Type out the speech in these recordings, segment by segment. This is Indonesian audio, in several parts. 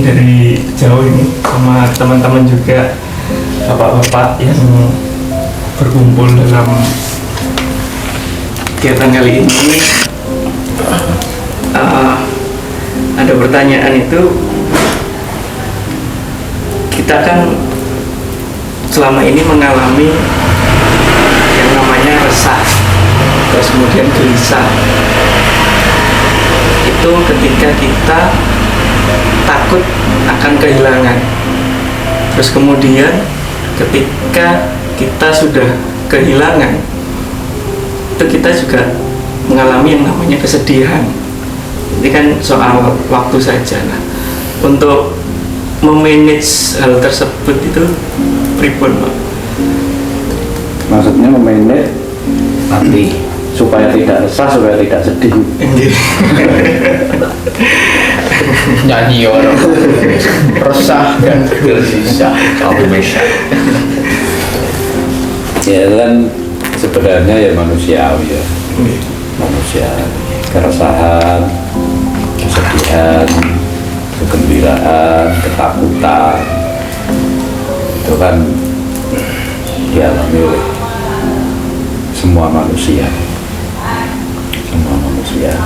dari jauh ini sama teman-teman juga, bapak-bapak yang berkumpul dalam kegiatan kali ini. Ada pertanyaan itu, kita kan selama ini mengalami yang namanya resah, terus kemudian gelisah. Itu ketika kita takut akan kehilangan. Terus kemudian ketika kita sudah kehilangan, itu kita juga mengalami yang namanya kesedihan. Ini kan soal waktu saja. Nah, untuk memanage hal tersebut itu pripun, Pak? Maksudnya memanage hati supaya tidak resah, supaya tidak sedih. Nyanyi orang resah dan gelisah Indonesia. Ya itu kan sebenarnya ya manusiawi ya. Manusia, keresahan, kesedihan, kegembiraan, ketakutan, itu kan dialami oleh semua manusia.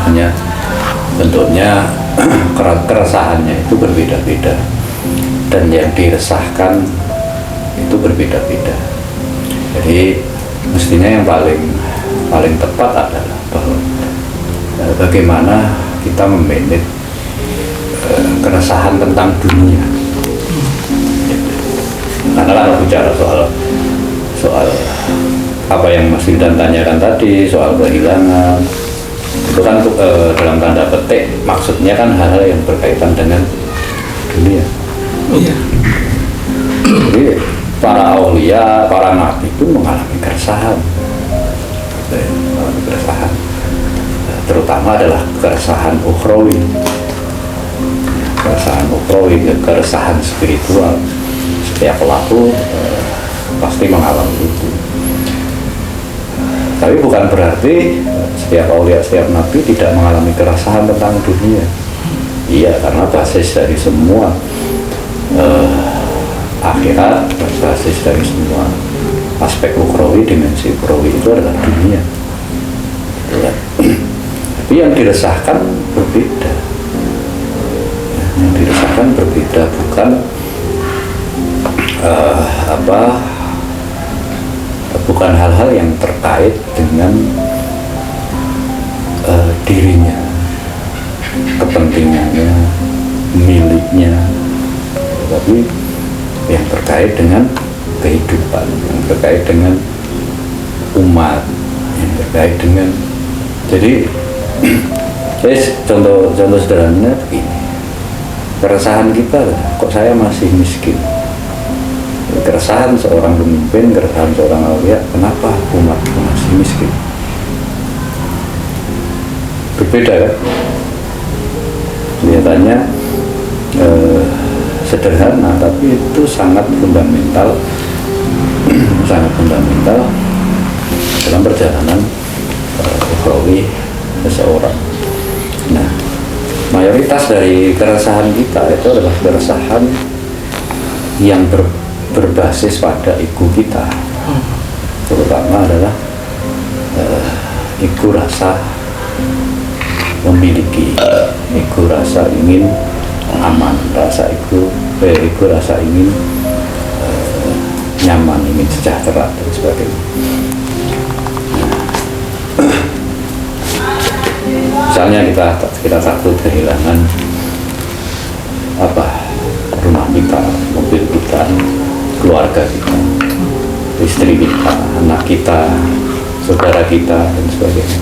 Hanya bentuknya keresahannya itu berbeda-beda, dan yang diresahkan itu berbeda-beda. Jadi mestinya yang paling tepat adalah bahwa bagaimana kita memanage keresahan tentang dunia. Karena kalau bicara soal apa yang Mas Wildan tanyakan tadi, soal kehilangan, itu kan dalam tanda petik maksudnya kan hal-hal yang berkaitan dengan dunia. Iya. Jadi para aulia, para nabi itu mengalami keresahan, terutama adalah keresahan ukhrawi, keresahan spiritual. Setiap pelaku pasti mengalami itu. Tapi bukan berarti setiap aulia, setiap nabi tidak mengalami keresahan tentang dunia. Iya, karena basis dari semua akhirat, basis dari semua aspek ukhrawi, dimensi ukhrawi itu adalah dunia. Tapi yang diresahkan berbeda. Yang diresahkan berbeda, bukan bukan hal-hal yang terkait dengan dirinya, kepentingannya, miliknya, tapi yang terkait dengan kehidupan, yang terkait dengan umat, yang terkait dengan, jadi contoh sederhananya begini, keresahan kita, kok saya masih miskin. Keresahan seorang pemimpin, keresahan seorang aulia, kenapa umat masih miskin? Berbeda kan? Kelihatannya sederhana, tapi itu sangat fundamental dalam perjalanan ukhrawi seseorang. Nah, mayoritas dari keresahan kita itu adalah keresahan yang berbasis pada ego kita, terutama adalah ego rasa memiliki, ego rasa ingin aman, ego rasa ingin nyaman, ingin sejahtera dan sebagainya. Misalnya kita takut kehilangan rumah kita, mobil kita, keluarga kita, istri kita, anak kita, saudara kita, dan sebagainya.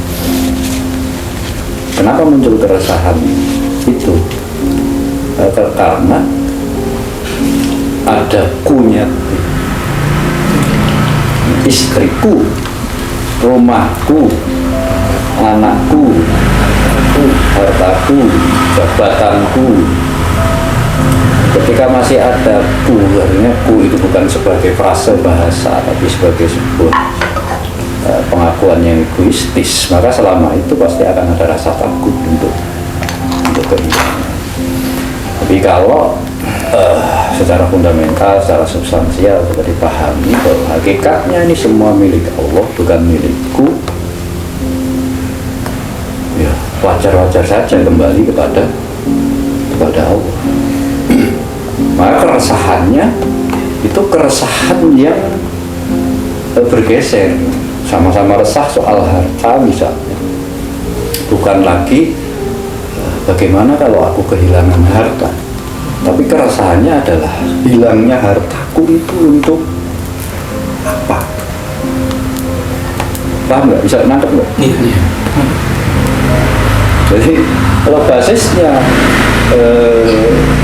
Kenapa muncul keresahan itu? Karena ada kunya, istriku, rumahku, anakku, hartaku, jabatanku. Ketika masih ada ku, artinya ku itu bukan sebagai frase bahasa, tapi sebagai sebuah pengakuan yang egoistis, maka selama itu pasti akan ada rasa takut untuk kehilangan. Tapi kalau secara fundamental, secara substansial sudah dipahami bahwa hakikatnya ini semua milik Allah, bukan milikku. Ya, wajar-wajar saja kembali kepada Allah. Maka keresahannya itu keresahan yang bergeser, sama-sama resah soal harta misalnya. Bukan lagi bagaimana kalau aku kehilangan harta, tapi keresahannya adalah hilangnya hartaku itu untuk apa? Paham nggak? Bisa nangkep nggak? Iya. Jadi kalau basisnya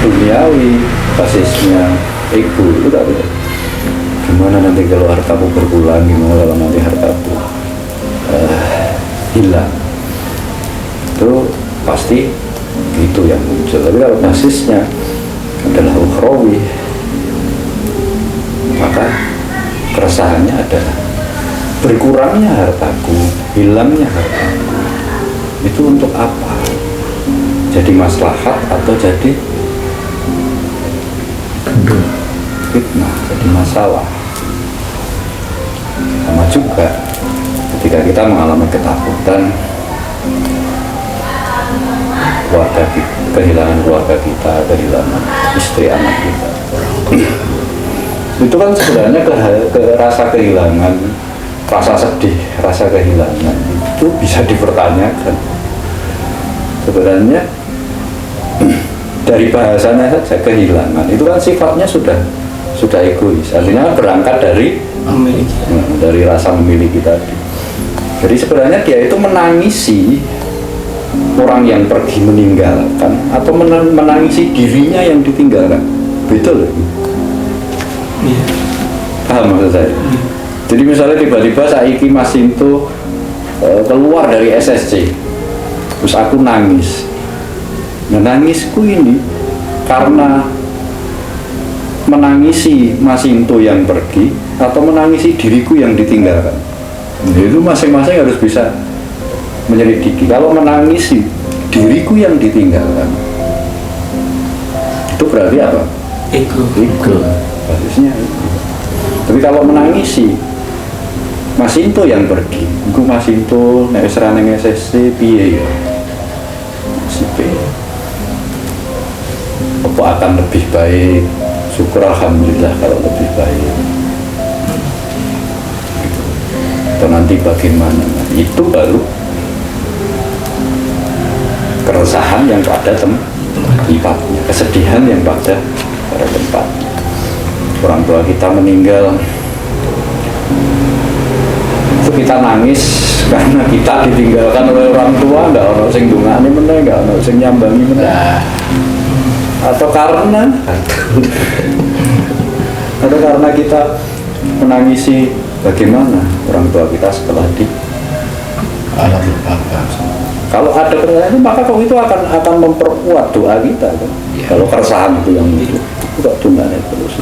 duniawi, basisnya ego itu tak ada. Gimana nanti kalau hartaku berkurang, gimana kalau nanti hartaku hilang? Itu pasti itu yang muncul. Tapi kalau basisnya adalah ukhrawi, maka keresahannya adalah berkurangnya hartaku, hilangnya hartaku. Itu untuk apa? Jadi maslahat atau jadi fitnah, jadi masalah. Sama juga ketika kita mengalami ketakutan keluarga kita, kehilangan keluarga kita, kehilangan istri anak kita. Itu kan sebenarnya rasa kehilangan, rasa sedih, rasa kehilangan itu bisa dipertanyakan. Sebenarnya dari bahasanya saja kehilangan itu kan sifatnya sudah egois, artinya berangkat dari rasa memiliki tadi. Jadi sebenarnya dia itu menangisi orang yang pergi meninggalkan atau menangisi dirinya yang ditinggalkan. Betul. Iya. Paham maksud saya? Jadi misalnya tiba-tiba saiki Mas Sinto keluar dari SSC, terus aku nangis. Nah, nangisku ini karena menangisi Mas Sinto yang pergi atau menangisi diriku yang ditinggalkan. Nah, itu masing-masing harus bisa menyelidiki. Kalau menangisi diriku yang ditinggalkan, itu berarti apa? Ego. Basisnya ego. Tapi kalau menangisi Mas Sinto yang pergi, aku Mas Sinto nek wis ra ning SSC piye ya? Sipe. Apa akan lebih baik? Syukur alhamdulillah kalau lebih baik. Atau nanti bagaimana? Nah, itu baru keresahan yang pada tempatnya, kesedihan yang pada tempatnya. Orang tua kita meninggal, itu kita nangis karena kita ditinggalkan oleh orang tua, nggak ono sing dungane meneh, nggak ono sing nyambangi meneh. Atau karena kita menangisi bagaimana orang tua kita setelah di alam bangga. Kalau ada keresahan itu, maka itu akan memperkuat doa kita kan? Ya. Kalau keresahan itu yang muncul, itu dungane terus.